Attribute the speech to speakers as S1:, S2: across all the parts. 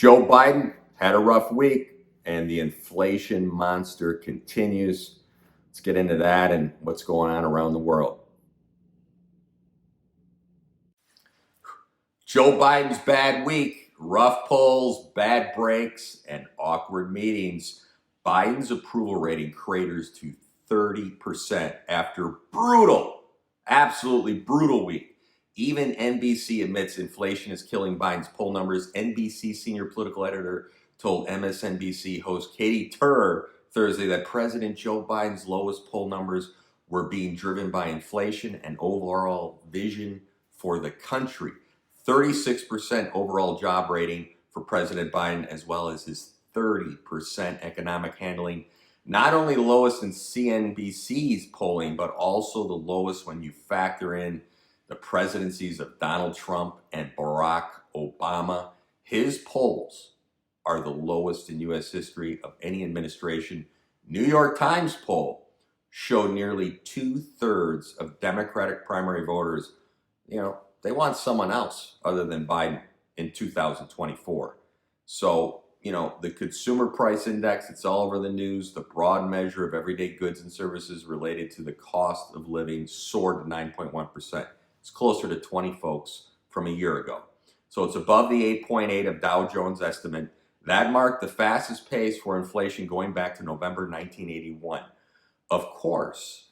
S1: Joe Biden had a rough week, and the inflation monster continues. Let's get into that and what's going on around the world. Joe Biden's bad week, rough polls, bad breaks, and awkward meetings. Biden's approval rating craters to 30% after absolutely brutal week. Even NBC admits inflation is killing Biden's poll numbers. NBC senior political editor told MSNBC host Katie Tur Thursday that President Joe Biden's lowest poll numbers were being driven by inflation and overall vision for the country. 36% overall job rating for President Biden, as well as his 30% economic handling. Not only the lowest in CNBC's polling, but also the lowest when you factor in the presidencies of Donald Trump and Barack Obama. His polls are the lowest in U.S. history of any administration. New York Times poll showed nearly 2/3 of Democratic primary voters, they want someone else other than Biden in 2024. So, the consumer price index, it's all over the news. The broad measure of everyday goods and services related to the cost of living soared to 9.1%. It's closer to 20 folks from a year ago. So it's above the 8.8 of Dow Jones estimate. That marked the fastest pace for inflation going back to November 1981. Of course,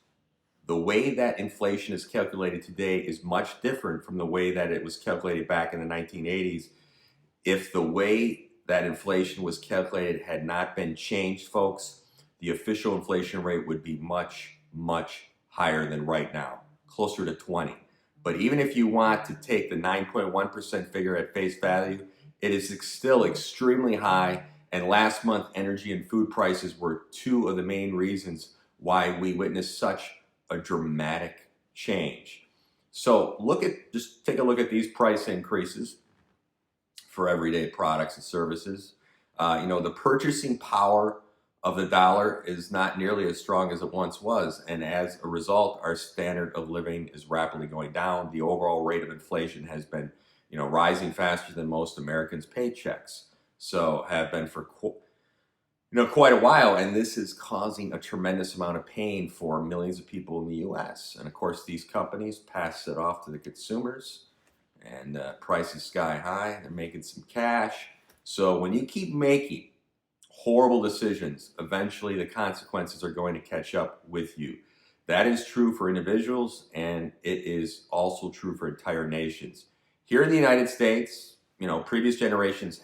S1: the way that inflation is calculated today is much different from the way that it was calculated back in the 1980s. If the way that inflation was calculated had not been changed, folks, the official inflation rate would be much, much higher than right now, closer to 20. But even if you want to take the 9.1% figure at face value, it is still extremely high. And last month, energy and food prices were two of the main reasons why we witnessed such a dramatic change. So just take a look at these price increases for everyday products and services. The purchasing power of the dollar is not nearly as strong as it once was. And as a result, our standard of living is rapidly going down. The overall rate of inflation has been, rising faster than most Americans' paychecks. So have been for quite a while, and this is causing a tremendous amount of pain for millions of people in the U.S. And of course, these companies pass it off to the consumers, and prices sky high. They're making some cash. So when you keep making horrible decisions, eventually the consequences are going to catch up with you. That is true for individuals, and it is also true for entire nations. Here in the United States, previous generations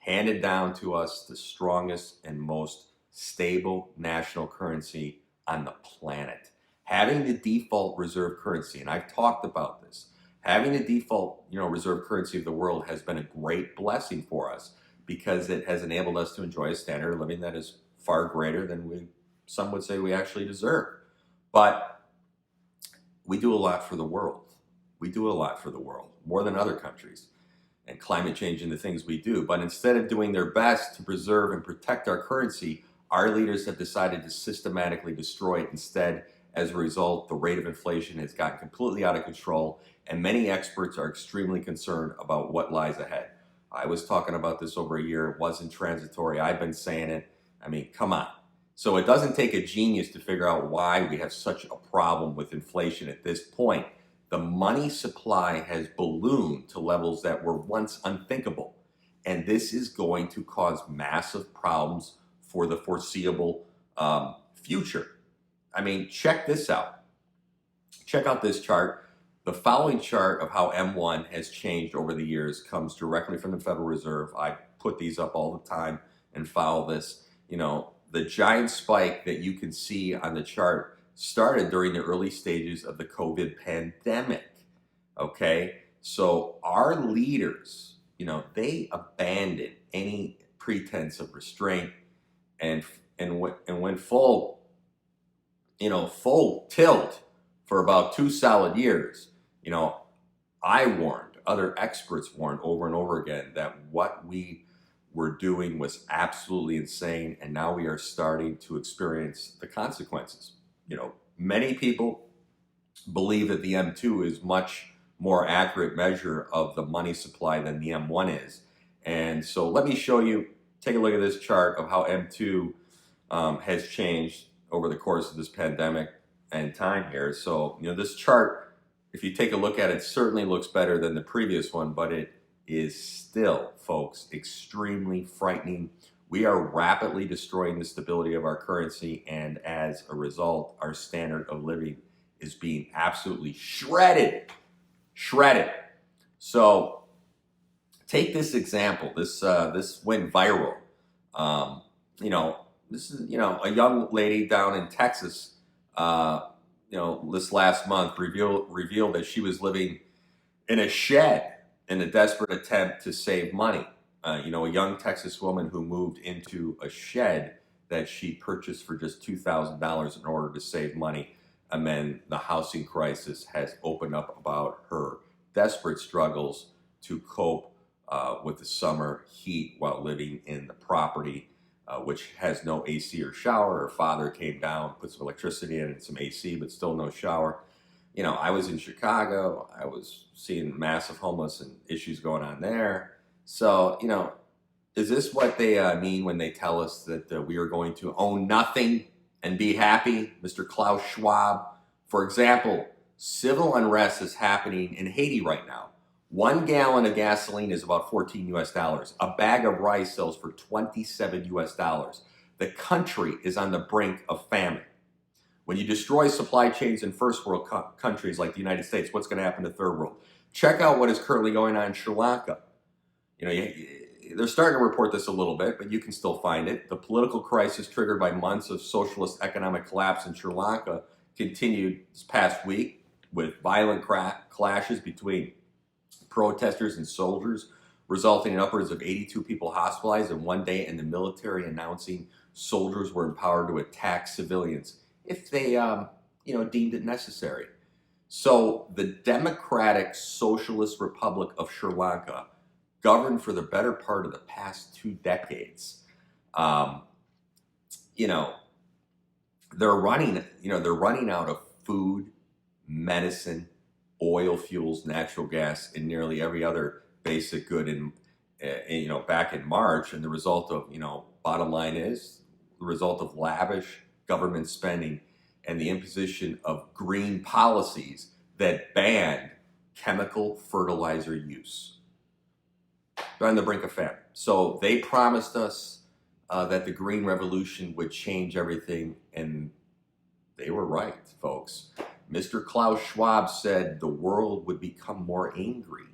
S1: handed down to us the strongest and most stable national currency on the planet. Having the default reserve currency, and I've talked about this, having the default, reserve currency of the world has been a great blessing for us because it has enabled us to enjoy a standard of living that is far greater than some would say we actually deserve. But we do a lot for the world. We do a lot for the world, more than other countries, and climate change and the things we do. But instead of doing their best to preserve and protect our currency, our leaders have decided to systematically destroy it instead. As a result, the rate of inflation has gotten completely out of control, and many experts are extremely concerned about what lies ahead. I was talking about this over a year. It wasn't transitory. I've been saying it. I mean, come on. So it doesn't take a genius to figure out why we have such a problem with inflation at this point. The money supply has ballooned to levels that were once unthinkable. And this is going to cause massive problems for the foreseeable future. I mean, check this out. Check out this chart. The following chart of how M1 has changed over the years comes directly from the Federal Reserve. I put these up all the time and follow this. The giant spike that you can see on the chart started during the early stages of the COVID pandemic. Okay, so our leaders, they abandoned any pretense of restraint and went full tilt for about 2 solid years. I warned, other experts warned over and over again that what we were doing was absolutely insane, and now we are starting to experience the consequences. Many people believe that the M2 is much more accurate measure of the money supply than the M1 is. And so let me show you, take a look at this chart of how M2 has changed over the course of this pandemic and time here. So, this chart, if you take a look at it, certainly looks better than the previous one, but it is still, folks, extremely frightening. We are rapidly destroying the stability of our currency, and as a result, our standard of living is being absolutely shredded. So take this example. This went viral. This is a young lady down in Texas. This last month revealed that she was living in a shed in a desperate attempt to save money. A young Texas woman who moved into a shed that she purchased for just $2,000 in order to save money. And then the housing crisis has opened up about her desperate struggles to cope with the summer heat while living in the property, which has no AC or shower. Her father came down, put some electricity in and some AC, but still no shower. I was in Chicago. I was seeing massive homeless and issues going on there. So, is this what they mean when they tell us that we are going to own nothing and be happy? Mr. Klaus Schwab. For example, civil unrest is happening in Haiti right now. 1 gallon of gasoline is about $14 US. A bag of rice sells for $27 US. The country is on the brink of famine. When you destroy supply chains in first world countries like the United States, what's going to happen to third world? Check out what is currently going on in Sri Lanka. They're starting to report this a little bit, but you can still find it. The political crisis triggered by months of socialist economic collapse in Sri Lanka continued this past week with violent clashes between protesters and soldiers, resulting in upwards of 82 people hospitalized in one day, and the military announcing soldiers were empowered to attack civilians if they, deemed it necessary. So the Democratic Socialist Republic of Sri Lanka, governed for the better part of the past 2 decades, they're running out of food, medicine, oil fuels, natural gas, and nearly every other basic good back in March. And the result of, bottom line is the result of lavish government spending and the imposition of green policies that banned chemical fertilizer use. They're on the brink of famine. So they promised us that the Green Revolution would change everything, and they were right, folks. Mr. Klaus Schwab said the world would become more angry,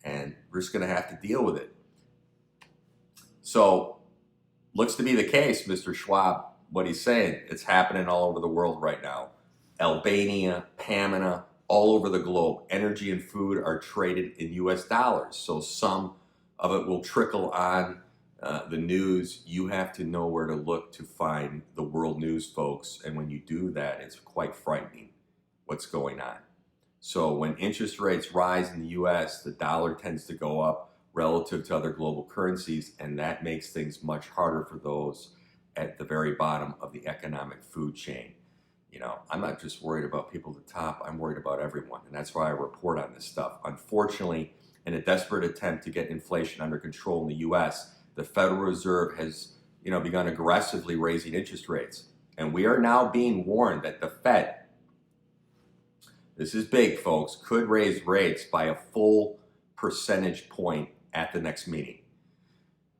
S1: and we're just going to have to deal with it. So, looks to be the case, Mr. Schwab, what he's saying. It's happening all over the world right now. Albania, Panama, all over the globe. Energy and food are traded in US dollars, so some of it will trickle on the news. You have to know where to look to find the world news, folks, and when you do that, it's quite frightening what's going on. So when interest rates rise in the US, the dollar tends to go up relative to other global currencies, and that makes things much harder for those at the very bottom of the economic food chain. I'm not just worried about people at the top, I'm worried about everyone, and that's why I report on this stuff. Unfortunately, in a desperate attempt to get inflation under control in the US, the Federal Reserve has, begun aggressively raising interest rates. And we are now being warned that the Fed, this is big, folks, could raise rates by a full percentage point at the next meeting.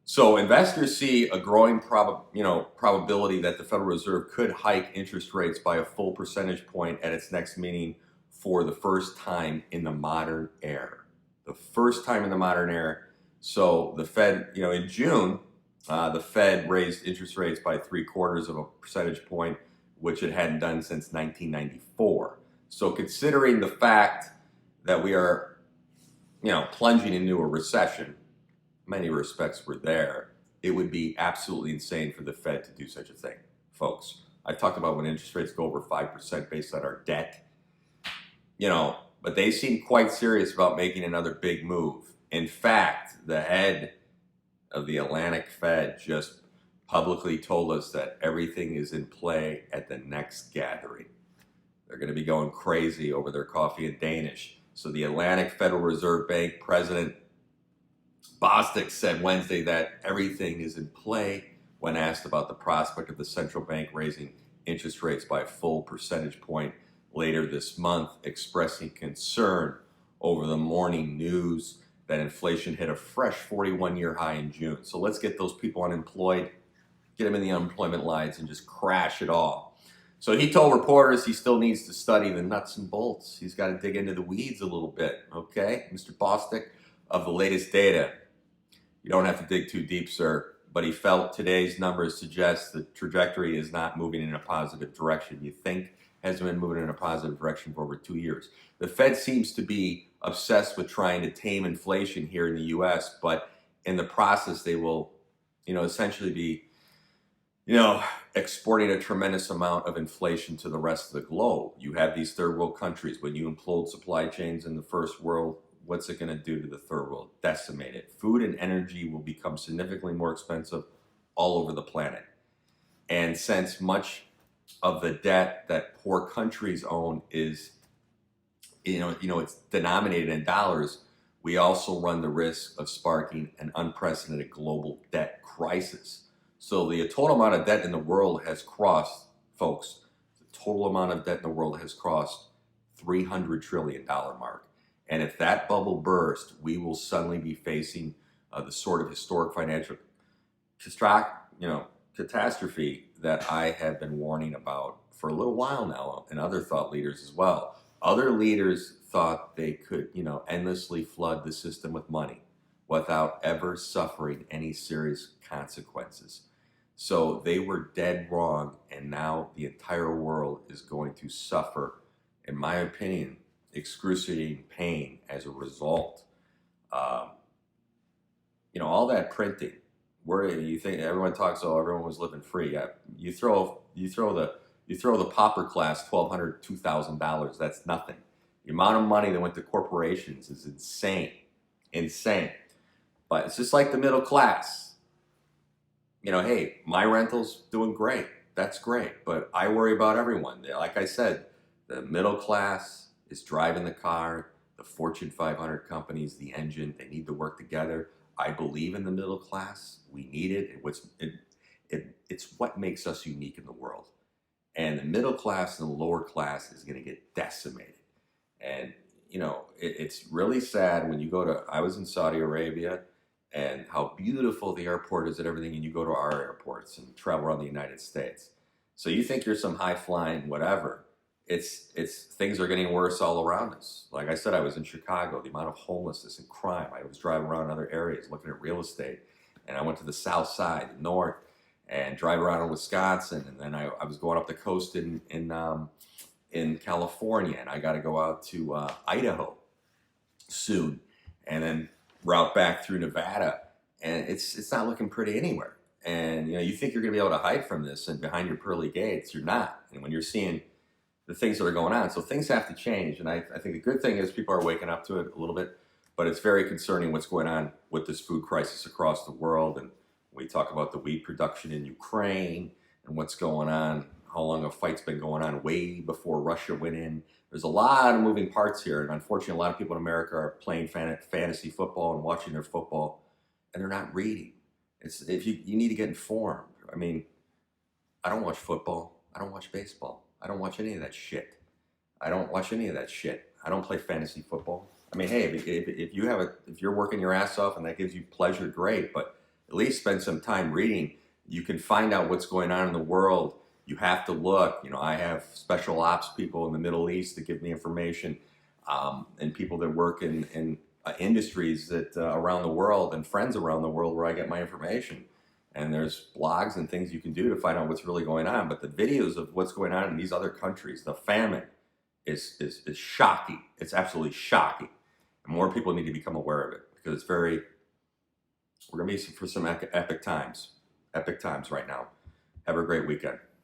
S1: So investors see a growing probability that the Federal Reserve could hike interest rates by a full percentage point at its next meeting for the first time in the modern era. The first time in the modern era. So the Fed, in June, the Fed raised interest rates by 0.75 of a percentage point, which it hadn't done since 1994. So considering the fact that we are, plunging into a recession, in many respects we're there, it would be absolutely insane for the Fed to do such a thing, folks. I talked about when interest rates go over 5% based on our debt, but they seem quite serious about making another big move. In fact, the head of the Atlantic Fed just publicly told us that everything is in play at the next gathering. They're going to be going crazy over their coffee and Danish. So the Atlantic Federal Reserve Bank president Bostic said Wednesday that everything is in play when asked about the prospect of the central bank raising interest rates by a full percentage point later this month, expressing concern over the morning news that inflation hit a fresh 41-year high in June. So let's get those people unemployed, get them in the unemployment lines, and just crash it all. So he told reporters he still needs to study the nuts and bolts. He's got to dig into the weeds a little bit, okay? Mr. Bostic, of the latest data. You don't have to dig too deep, sir, but he felt today's numbers suggest the trajectory is not moving in a positive direction. You think hasn't been moving in a positive direction for over 2 years. The Fed seems to be obsessed with trying to tame inflation here in the U.S., but in the process, they will, essentially be, exporting a tremendous amount of inflation to the rest of the globe. You have these third world countries. When you implode supply chains in the first world, what's it going to do to the third world? Decimate it. Food and energy will become significantly more expensive all over the planet. And since much of the debt that poor countries own is, it's denominated in dollars, we also run the risk of sparking an unprecedented global debt crisis. So the total amount of debt in the world has crossed, folks, the total amount of debt in the world has crossed $300 trillion mark. And if that bubble bursts, we will suddenly be facing the sort of historic financial catastrophe that I have been warning about for a little while now, and other thought leaders as well. Other leaders thought they could, endlessly flood the system with money without ever suffering any serious consequences. So they were dead wrong, and now the entire world is going to suffer, in my opinion, excruciating pain as a result. All that printing, where you think everyone talks, oh, everyone was living free. Yeah, you throw the pauper class $1,200, $2,000. That's nothing. The amount of money that went to corporations is insane. But it's just like the middle class. Hey, my rental's doing great. That's great. But I worry about everyone. Like I said, the middle class is driving the car. The Fortune 500 companies, the engine, they need to work together. I believe in the middle class. We need it. It's what makes us unique in the world. And the middle class and the lower class is going to get decimated. And, it's really sad when you go to, I was in Saudi Arabia, and how beautiful the airport is and everything, and you go to our airports and travel around the United States. So you think you're some high-flying whatever. It's things are getting worse all around us. Like I said, I was in Chicago, the amount of homelessness and crime. I was driving around in other areas looking at real estate, and I went to the south side, the north, and drive around in Wisconsin, and then I was going up the coast in California, and I got to go out to Idaho soon, and then route back through Nevada, and it's not looking pretty anywhere. And you think you're going to be able to hide from this, and behind your pearly gates, you're not. And when you're seeing the things that are going on, so things have to change. And I think the good thing is people are waking up to it a little bit, but it's very concerning what's going on with this food crisis across the world. And we talk about the wheat production in Ukraine and what's going on, how long a fight's been going on way before Russia went in. There's a lot of moving parts here, and unfortunately, a lot of people in America are playing fantasy football and watching their football, and they're not reading. If you need to get informed. I mean, I don't watch football. I don't watch baseball. I don't watch any of that shit. I don't play fantasy football. I mean, hey, if you're working your ass off and that gives you pleasure, great. But at least spend some time reading. You can find out what's going on in the world. You have to look. I have special ops people in the Middle East that give me information, and people that work in industries that around the world, and friends around the world where I get my information. And there's blogs and things you can do to find out what's really going on. But the videos of what's going on in these other countries, the famine is shocking. It's absolutely shocking. And more people need to become aware of it, because we're going to be for some epic times right now. Have a great weekend.